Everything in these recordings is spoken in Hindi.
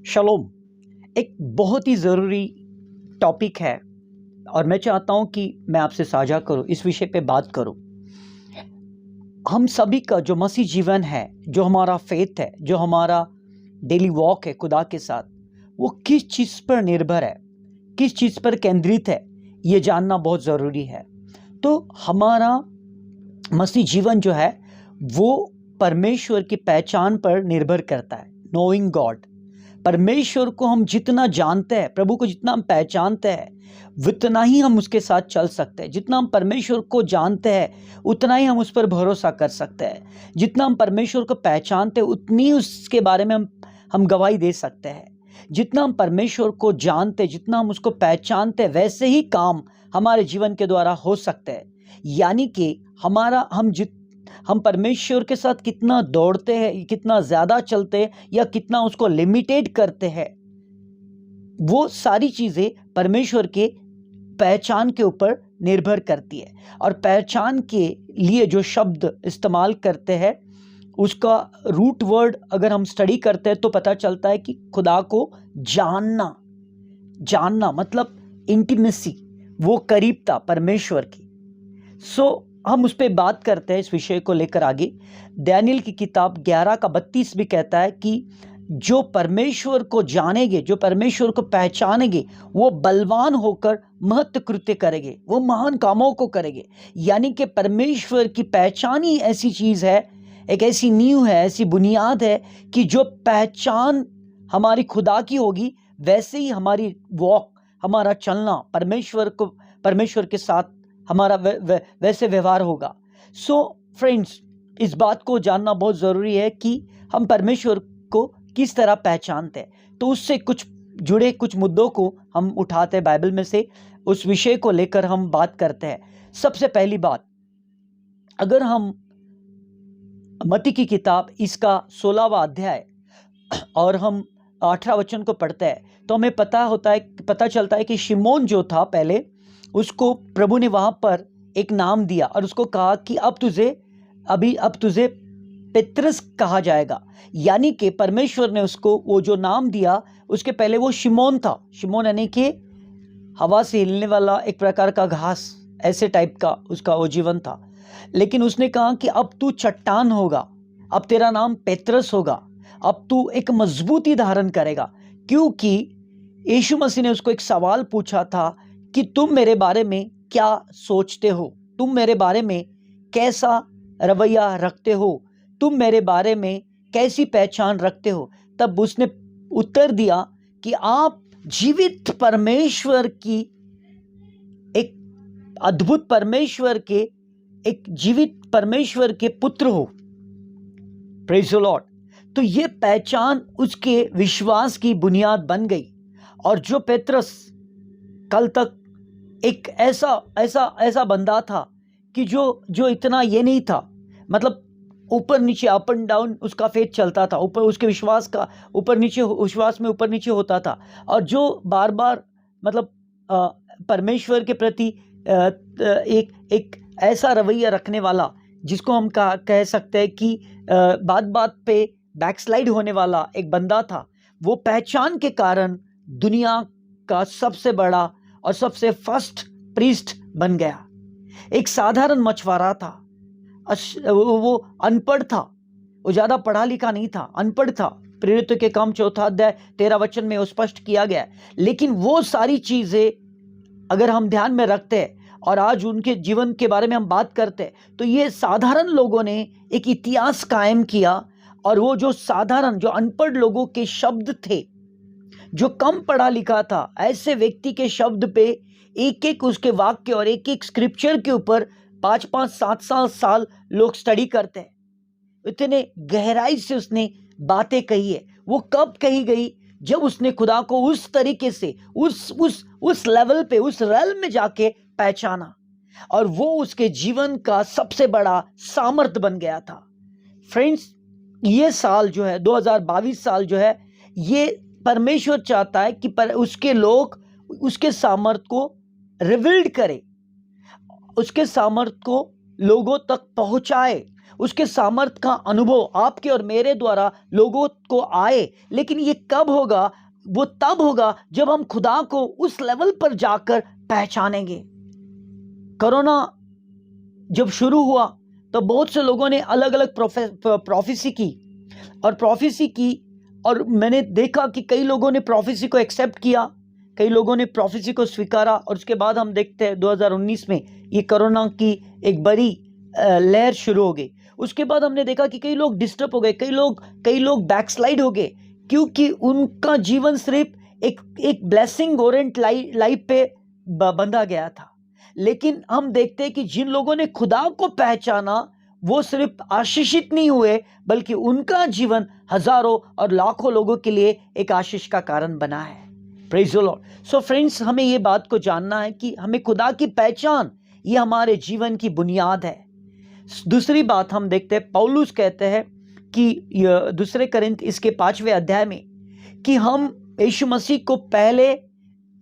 शलोम एक बहुत ही ज़रूरी टॉपिक है और मैं चाहता हूं कि मैं आपसे साझा करूं, इस विषय पे बात करूं। हम सभी का जो मसीह जीवन है, जो हमारा फेथ है, जो हमारा डेली वॉक है खुदा के साथ, वो किस चीज़ पर निर्भर है, किस चीज़ पर केंद्रित है, ये जानना बहुत ज़रूरी है। तो हमारा मसीह जीवन जो है वो परमेश्वर की पहचान पर निर्भर करता है। नोइंग गॉड, परमेश्वर को हम जितना जानते हैं, प्रभु को जितना हम पहचानते हैं, उतना ही हम उसके साथ चल सकते हैं। जितना हम परमेश्वर को जानते हैं उतना ही हम उस पर भरोसा कर सकते हैं। जितना हम परमेश्वर को पहचानते हैं उतनी उसके बारे में हम गवाही दे सकते हैं। जितना हम परमेश्वर को जानते हैं, जितना हम उसको पहचानते हैं, वैसे ही काम हमारे जीवन के द्वारा हो सकते हैं। यानी कि हम परमेश्वर के साथ कितना दौड़ते हैं, कितना ज़्यादा चलते हैं या कितना उसको लिमिटेड करते हैं, वो सारी चीज़ें परमेश्वर के पहचान के ऊपर निर्भर करती है। और पहचान के लिए जो शब्द इस्तेमाल करते हैं, उसका रूट वर्ड अगर हम स्टडी करते हैं तो पता चलता है कि खुदा को जानना मतलब इंटीमेसी, वो करीबता परमेश्वर की। हम उस पर बात करते हैं, इस विषय को लेकर आगे। दानियेल की किताब 11:32 भी कहता है कि जो परमेश्वर को जानेंगे, जो परमेश्वर को पहचानेंगे, वो बलवान होकर महत् कृत्य करेंगे, वो महान कामों को करेंगे। यानी कि परमेश्वर की पहचान ही ऐसी चीज़ है, एक ऐसी नींव है, ऐसी बुनियाद है कि जो पहचान हमारी खुदा की होगी, वैसे ही हमारी वॉक, हमारा चलना परमेश्वर के साथ हमारा वैसे व्यवहार होगा। फ्रेंड्स, इस बात को जानना बहुत ज़रूरी है कि हम परमेश्वर को किस तरह पहचानते हैं। तो उससे जुड़े कुछ मुद्दों को हम उठाते हैं बाइबल में से, उस विषय को लेकर हम बात करते हैं। सबसे पहली बात, अगर हम मत्ती की किताब इसका 16वां अध्याय और हम 18 वचन को पढ़ते हैं तो हमें पता चलता है कि शिमोन जो था, पहले उसको प्रभु ने वहां पर एक नाम दिया और उसको कहा कि अब तुझे पेत्रस कहा जाएगा। यानी कि परमेश्वर ने उसको वो जो नाम दिया, उसके पहले वो शिमोन था। शिमोन यानी कि हवा से हिलने वाला एक प्रकार का घास, ऐसे टाइप का उसका वो जीवन था। लेकिन उसने कहा कि अब तू चट्टान होगा, अब तेरा नाम पेत्रस होगा, अब तू एक मजबूती धारण करेगा। क्योंकि यीशु मसीह ने उसको एक सवाल पूछा था कि तुम मेरे बारे में क्या सोचते हो, तुम मेरे बारे में कैसा रवैया रखते हो, तुम मेरे बारे में कैसी पहचान रखते हो। तब उसने उत्तर दिया कि आप जीवित परमेश्वर की, एक अद्भुत परमेश्वर के, एक जीवित परमेश्वर के पुत्र हो। Praise the Lord. तो ये पहचान उसके विश्वास की बुनियाद बन गई। और जो पेत्रस कल तक एक ऐसा बंदा था कि जो इतना ये नहीं था, मतलब ऊपर नीचे, अप एंड डाउन उसका फेथ चलता था, ऊपर उसके विश्वास का ऊपर नीचे होता था। और जो बार बार मतलब परमेश्वर के प्रति एक ऐसा रवैया रखने वाला, जिसको हम कह सकते हैं कि बात बात पे बैकस्लाइड होने वाला एक बंदा था। वो पहचान के कारण दुनिया का सबसे बड़ा और सबसे फर्स्ट प्रीस्ट बन गया। एक साधारण मछुआरा था, वो अनपढ़ था, वो ज़्यादा पढ़ा लिखा नहीं था, अनपढ़ था। प्रेरितों के काम 4 अध्याय 13 वचन में वो स्पष्ट किया गया है। लेकिन वो सारी चीज़ें अगर हम ध्यान में रखते हैं और आज उनके जीवन के बारे में हम बात करते हैं, तो ये साधारण लोगों ने एक इतिहास कायम किया। और वो जो साधारण, जो अनपढ़ लोगों के शब्द थे, जो कम पढ़ा लिखा था, ऐसे व्यक्ति के शब्द पे एक एक उसके वाक्य और एक एक स्क्रिप्चर के ऊपर 5-5, 7 साल लोग स्टडी करते हैं। इतने गहराई से उसने बातें कही है। वो कब कही गई? जब उसने खुदा को उस तरीके से, उस लेवल पे, उस रेल में जाके पहचाना, और वो उसके जीवन का सबसे बड़ा सामर्थ्य बन गया था। फ्रेंड्स, ये साल जो है 2022 साल जो है, ये परमेश्वर चाहता है कि उसके लोग उसके सामर्थ्य को रिवील्ड करें, उसके सामर्थ्य को लोगों तक पहुंचाए, उसके सामर्थ का अनुभव आपके और मेरे द्वारा लोगों को आए, लेकिन ये कब होगा? वो तब होगा जब हम खुदा को उस लेवल पर जाकर पहचानेंगे। कोरोना जब शुरू हुआ तो बहुत से लोगों ने अलग अलग प्रोफेसी की और मैंने देखा कि कई लोगों ने प्रोफेसी को एक्सेप्ट किया, कई लोगों ने प्रोफेसी को स्वीकारा, और उसके बाद हम देखते हैं 2019 में ये कोरोना की एक बड़ी लहर शुरू हो गई। उसके बाद हमने देखा कि कई लोग डिस्टर्ब हो गए, कई लोग बैकस्लाइड हो गए, क्योंकि उनका जीवन सिर्फ एक ब्लेसिंग ओरिएंट लाइफ पे बंधा गया था। लेकिन हम देखते हैं कि जिन लोगों ने खुदा को पहचाना वो सिर्फ आशीषित नहीं हुए, बल्कि उनका जीवन हजारों और लाखों लोगों के लिए एक आशीष का कारण बना है। Praise the Lord. So friends, हमें ये बात को जानना है कि हमें खुदा की पहचान, ये हमारे जीवन की बुनियाद है। दूसरी बात हम देखते हैं, पौलुस कहते हैं कि दूसरे कोरिन्थ इसके 5वें अध्याय में कि हम यीशु मसीह को पहले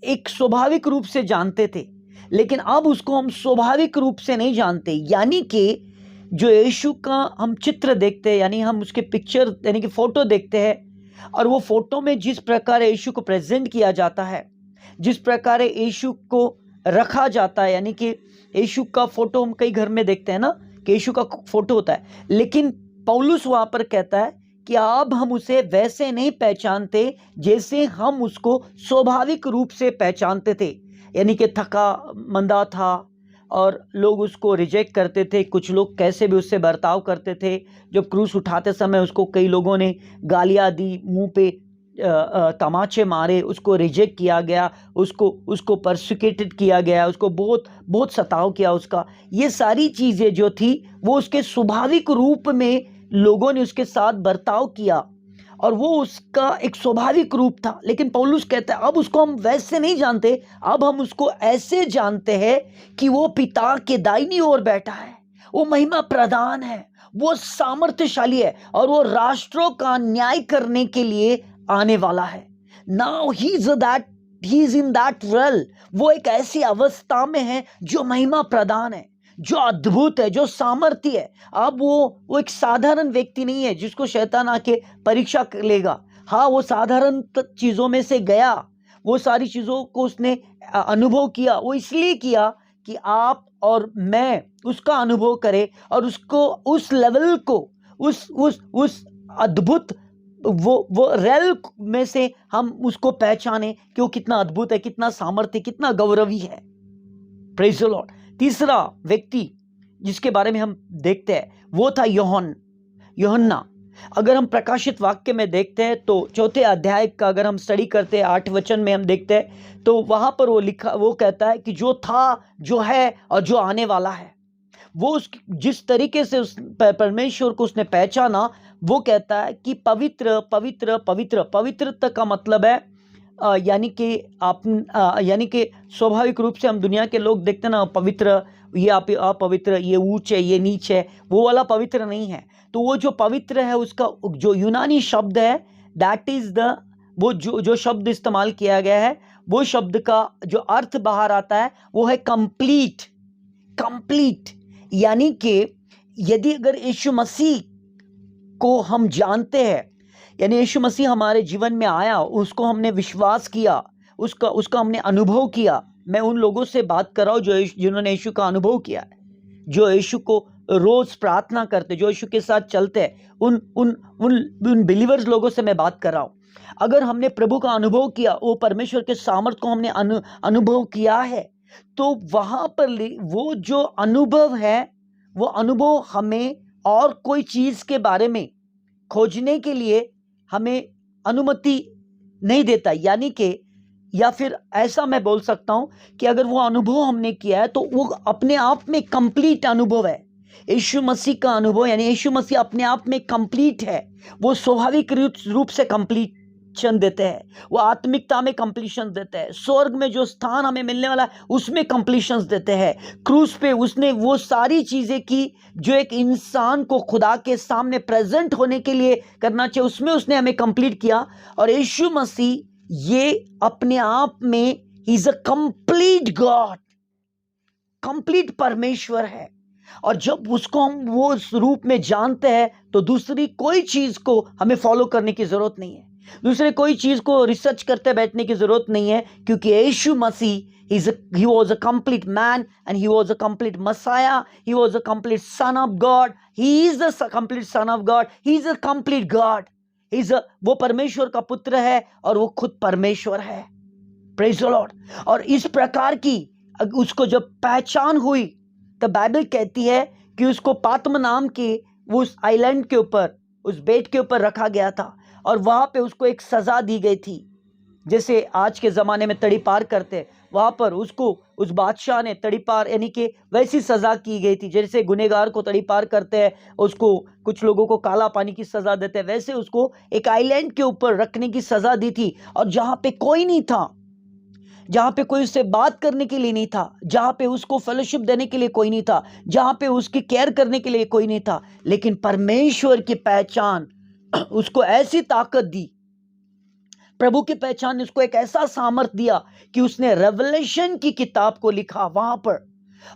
एक स्वाभाविक रूप से जानते थे, लेकिन अब उसको हम स्वाभाविक रूप से नहीं जानते। यानी कि जो यीशु का हम चित्र देखते हैं, यानी हम उसके पिक्चर यानी कि फोटो देखते हैं, और वो फोटो में जिस प्रकार यीशु को प्रेजेंट किया जाता है, जिस प्रकार यीशु को रखा जाता है, यानी कि यीशु का फोटो हम कई घर में देखते हैं ना कि यीशु का फोटो होता है, लेकिन पौलुस वहां पर कहता है कि अब हम उसे वैसे नहीं पहचानते जैसे हम उसको स्वाभाविक रूप से पहचानते थे। यानी कि थका मंदा था और लोग उसको रिजेक्ट करते थे, कुछ लोग कैसे भी उससे बर्ताव करते थे। जब क्रूस उठाते समय उसको कई लोगों ने गालियाँ दी, मुंह पे तमाचे मारे, उसको रिजेक्ट किया गया, उसको परसिक्यूटेड किया गया, उसको बहुत बहुत सताव किया उसका। ये सारी चीज़ें जो थी वो उसके स्वाभाविक रूप में लोगों ने उसके साथ बर्ताव किया और वो उसका एक स्वाभाविक रूप था। लेकिन पौलुस कहता है अब उसको हम वैसे नहीं जानते, अब हम उसको ऐसे जानते हैं कि वो पिता के दाहिनी ओर बैठा है, वो महिमा प्रधान है, वो सामर्थ्यशाली है और वो राष्ट्रों का न्याय करने के लिए आने वाला है। Now he is in that well, वो एक ऐसी अवस्था में है जो महिमा प्रधान है, जो अद्भुत है, जो सामर्थ्य है। अब वो एक साधारण व्यक्ति नहीं है जिसको शैतान आके परीक्षा लेगा। हाँ, वो साधारण चीजों में से गया, वो सारी चीजों को उसने अनुभव किया। वो इसलिए किया कि आप और मैं उसका अनुभव करें और उसको उस लेवल को, उस अद्भुत वो रेल में से हम उसको पहचाने कि वो कितना अद्भुत है, कितना सामर्थ्य, कितना गौरवी है। Praise the Lord. तीसरा व्यक्ति जिसके बारे में हम देखते हैं वो था यूहन्ना। अगर हम प्रकाशित वाक्य में देखते हैं तो 4 अध्याय का अगर हम स्टडी करते हैं 8 वचन में हम देखते हैं तो वहां पर वो कहता है कि जो था, जो है और जो आने वाला है, वो जिस तरीके से उस परमेश्वर को उसने पहचाना, वो कहता है कि पवित्र पवित्र पवित्र। पवित्र का मतलब है यानी कि स्वाभाविक रूप से हम दुनिया के लोग देखते हैं ना, पवित्र, ये अपवित्र, ये ऊंच है, ये नीच है, वो वाला पवित्र नहीं है। तो वो जो पवित्र है उसका जो यूनानी शब्द है, दैट इज वो जो शब्द इस्तेमाल किया गया है, वो शब्द का जो अर्थ बाहर आता है वो है कंप्लीट। यानी कि यदि अगर यीशु मसीह को हम जानते हैं, यानी यीशु मसीह हमारे जीवन में आया, उसको हमने विश्वास किया, उसका हमने अनुभव किया। मैं उन लोगों से बात कर रहा हूँ जिन्होंने यीशु का अनुभव किया है, जो यीशु को रोज प्रार्थना करते, जो यीशु के साथ चलते हैं, उन बिलीवर्स लोगों से मैं बात कर रहा हूँ। अगर हमने प्रभु का अनुभव किया, वो परमेश्वर के सामर्थ को हमने अनुभव किया है, तो वहां पर वो जो अनुभव है, वो अनुभव हमें और कोई चीज के बारे में खोजने के लिए हमें अनुमति नहीं देता। यानी कि या फिर ऐसा मैं बोल सकता हूं कि अगर वो अनुभव हमने किया है तो वो अपने आप में कंप्लीट अनुभव है। यीशु मसीह का अनुभव, यानी यीशु मसीह अपने आप में कंप्लीट है। वो स्वाभाविक रूप से कंप्लीशन देते हैं, वो आत्मिकता में कंप्लीशन देते हैं, स्वर्ग में जो स्थान हमें मिलने वाला है उसमें कंप्लीशंस देते हैं। क्रूस पे उसने वो सारी चीजें की जो एक इंसान को खुदा के सामने प्रेजेंट होने के लिए करना चाहिए, उसमें उसने हमें कंप्लीट किया। और यीशु मसीह ये अपने आप में he is a complete God, complete परमेश्वर है। और जब उसको हम वो उस रूप में जानते हैं तो दूसरी कोई चीज़ को हमें फॉलो करने की ज़रूरत नहीं है, दूसरे कोई चीज़ को रिसर्च करते बैठने की ज़रूरत नहीं है, क्योंकि यीशु मसीह he was a complete man and he was a complete Messiah, he was a complete son of God, he is the complete son of God, he is a complete God, वो परमेश्वर का पुत्र है और वो खुद परमेश्वर है। Praise the Lord. और इस प्रकार की उसको जब पहचान हुई तो बाइबल कहती है कि उसको पात्म नाम के उस आइलैंड के ऊपर, उस बेट के ऊपर रखा गया था और वहां पे उसको एक सजा दी गई थी, जैसे आज के ज़माने में तड़ी पार करते, वहाँ पर उसको उस बादशाह ने तड़ी पार यानी कि वैसी सज़ा की गई थी, जैसे गुनहगार को तड़ी पार करते हैं, उसको कुछ लोगों को काला पानी की सज़ा देते हैं, वैसे उसको एक आइलैंड के ऊपर रखने की सज़ा दी थी। और जहाँ पे कोई नहीं था, जहाँ पे कोई उससे बात करने के लिए नहीं था, जहाँ पे उसको फेलोशिप देने के लिए कोई नहीं था, जहाँ पे उसकी केयर करने के लिए कोई नहीं था, लेकिन परमेश्वर की पहचान उसको ऐसी ताकत दी, प्रभु की पहचान ने उसको एक ऐसा सामर्थ दिया कि उसने रेवलेशन की किताब को लिखा वहां पर,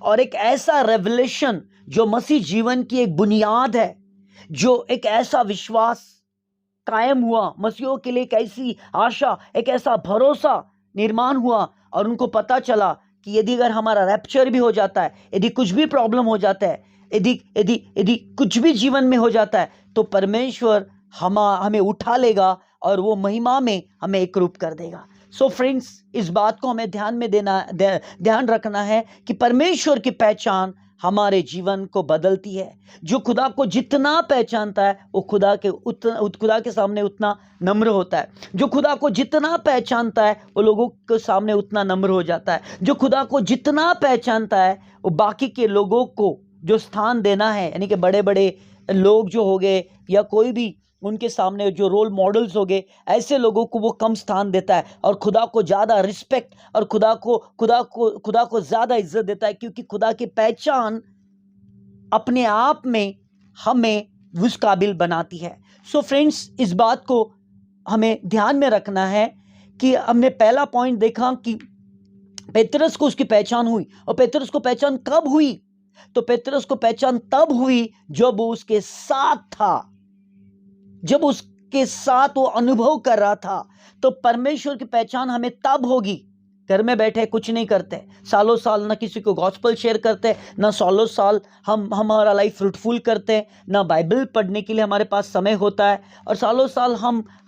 और एक ऐसा रेवलेशन जो मसीह जीवन की एक बुनियाद है, जो एक ऐसा विश्वास कायम हुआ मसीहों के लिए, एक ऐसी आशा, एक ऐसा भरोसा निर्माण हुआ, और उनको पता चला कि यदि अगर हमारा रैप्चर भी हो जाता है, यदि कुछ भी प्रॉब्लम हो जाता है, यदि यदि यदि कुछ भी जीवन में हो जाता है, तो परमेश्वर हमें उठा लेगा और वो महिमा में हमें एकरूप कर देगा। सो फ्रेंड्स, इस बात को हमें ध्यान रखना है कि परमेश्वर की पहचान हमारे जीवन को बदलती है। जो खुदा को जितना पहचानता है वो खुदा के सामने उतना नम्र होता है। जो खुदा को जितना पहचानता है वो लोगों के सामने उतना नम्र हो जाता है। जो खुदा को जितना पहचानता है वो बाकी के लोगों को जो स्थान देना है, यानी कि बड़े बड़े लोग जो हो गए या कोई भी उनके सामने जो रोल मॉडल्स हो गए, ऐसे लोगों को वो कम स्थान देता है और खुदा को ज़्यादा रिस्पेक्ट और खुदा को ज़्यादा इज्जत देता है, क्योंकि खुदा की पहचान अपने आप में हमें उस काबिल बनाती है। सो फ्रेंड्स, इस बात को हमें ध्यान में रखना है कि हमने पहला पॉइंट देखा कि पेतरस को उसकी पहचान हुई, और पेतरस को पहचान कब हुई? तो पेतरस को पहचान तब हुई जब वो उसके साथ था, जब उसके साथ वो अनुभव कर रहा था। तो परमेश्वर की पहचान हमें तब होगी, घर में बैठे कुछ नहीं करते, सालों साल ना किसी को गॉस्पेल शेयर करते, ना सालों साल हमारा लाइफ फ्रूटफुल करते, ना बाइबल पढ़ने के लिए हमारे पास समय होता है, और सालों साल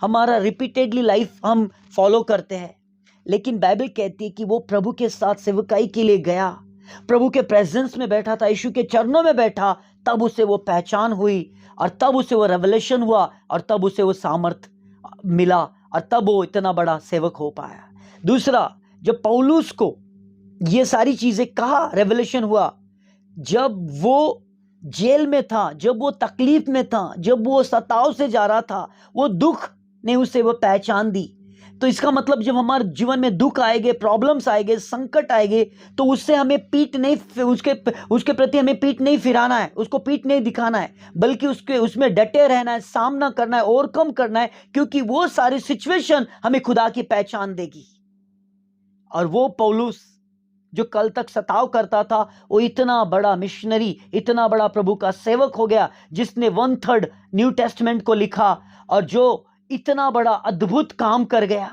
हमारा रिपीटेडली लाइफ हम फॉलो करते हैं। लेकिन बाइबल कहती है कि वो प्रभु के साथ सेवकाई के लिए गया, प्रभु के प्रेजेंस में बैठा था, यीशु के चरणों में बैठा, तब उसे वो पहचान हुई, और तब उसे वो रेवलेशन हुआ, और तब उसे वो सामर्थ मिला, और तब वो इतना बड़ा सेवक हो पाया। दूसरा, जब पौलुस को ये सारी चीज़ें कहा, रेवलेशन हुआ, जब वो जेल में था, जब वो तकलीफ में था, जब वो सताव से जा रहा था, वो दुख ने उसे वो पहचान दी। तो इसका मतलब जब हमारे जीवन में दुख आएंगे, प्रॉब्लम्स आएंगे, संकट आएंगे, तो उससे हमें पीठ नहीं, उसके प्रति हमें पीठ नहीं फिराना है, उसको पीठ नहीं दिखाना है, बल्कि उसमें डटे रहना है, सामना करना है, ओवरकम करना है, क्योंकि वो सारी सिचुएशन हमें खुदा की पहचान देगी। और वो पौलुस जो कल तक सताव करता था, वो इतना बड़ा मिशनरी, इतना बड़ा प्रभु का सेवक हो गया, जिसने 1/3 न्यू टेस्टमेंट को लिखा, और जो इतना बड़ा अद्भुत काम कर गया,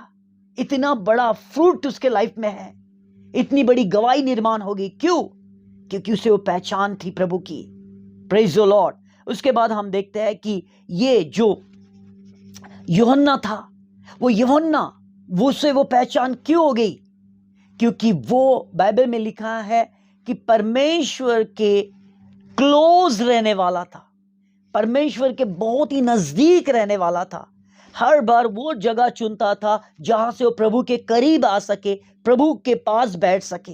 इतना बड़ा फ्रूट उसके लाइफ में है, इतनी बड़ी गवाही निर्माण होगी। क्यों? क्योंकि उसे वो पहचान थी प्रभु की। Praise the Lord. उसके बाद हम देखते हैं कि ये जो यूहन्ना था, वो यूहन्ना, वो उसे वो पहचान क्यों हो गई? क्योंकि वो बाइबल में लिखा है कि परमेश्वर के क्लोज रहने वाला था, परमेश्वर के बहुत ही नजदीक रहने वाला था। हर बार वो जगह चुनता था जहां से वो प्रभु के करीब आ सके, प्रभु के पास बैठ सके।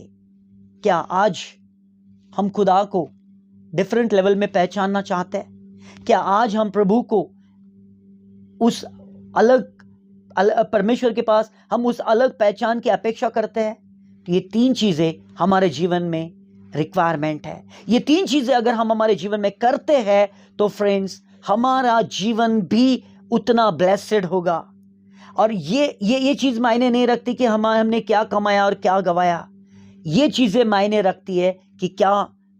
क्या आज हम खुदा को डिफरेंट लेवल में पहचानना चाहते हैं? क्या आज हम प्रभु को उस अलग परमेश्वर के पास हम उस अलग पहचान की अपेक्षा करते हैं? तो ये 3 चीजें हमारे जीवन में रिक्वायरमेंट है। ये 3 चीजें अगर हम हमारे जीवन में करते हैं तो फ्रेंड्स, हमारा जीवन भी उतना ब्लेस्ड होगा। और ये चीज मायने नहीं रखती कि हमने क्या कमाया और क्या गवाया। ये चीजें मायने रखती है कि क्या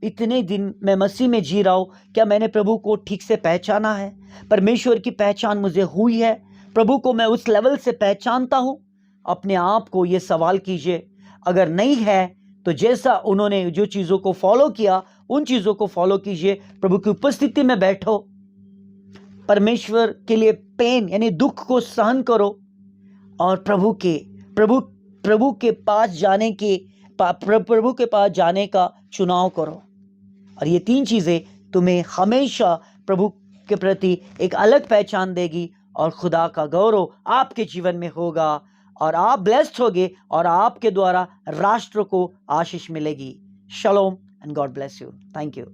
इतने दिन मैं मसीह में जी रहा हूँ, क्या मैंने प्रभु को ठीक से पहचाना है? परमेश्वर की पहचान मुझे हुई है? प्रभु को मैं उस लेवल से पहचानता हूँ? अपने आप को ये सवाल कीजिए। अगर नहीं है तो जैसा उन्होंने जो चीज़ों को फॉलो किया, उन चीज़ों को फॉलो कीजिए। प्रभु की उपस्थिति में बैठो, परमेश्वर के लिए पेन यानी दुख को सहन करो और प्रभु के पास जाने का चुनाव करो। और ये 3 चीज़ें तुम्हें हमेशा प्रभु के प्रति एक अलग पहचान देगी और खुदा का गौरव आपके जीवन में होगा और आप ब्लेस्ड होगे और आपके द्वारा राष्ट्र को आशीष मिलेगी। Shalom and God bless you. Thank you.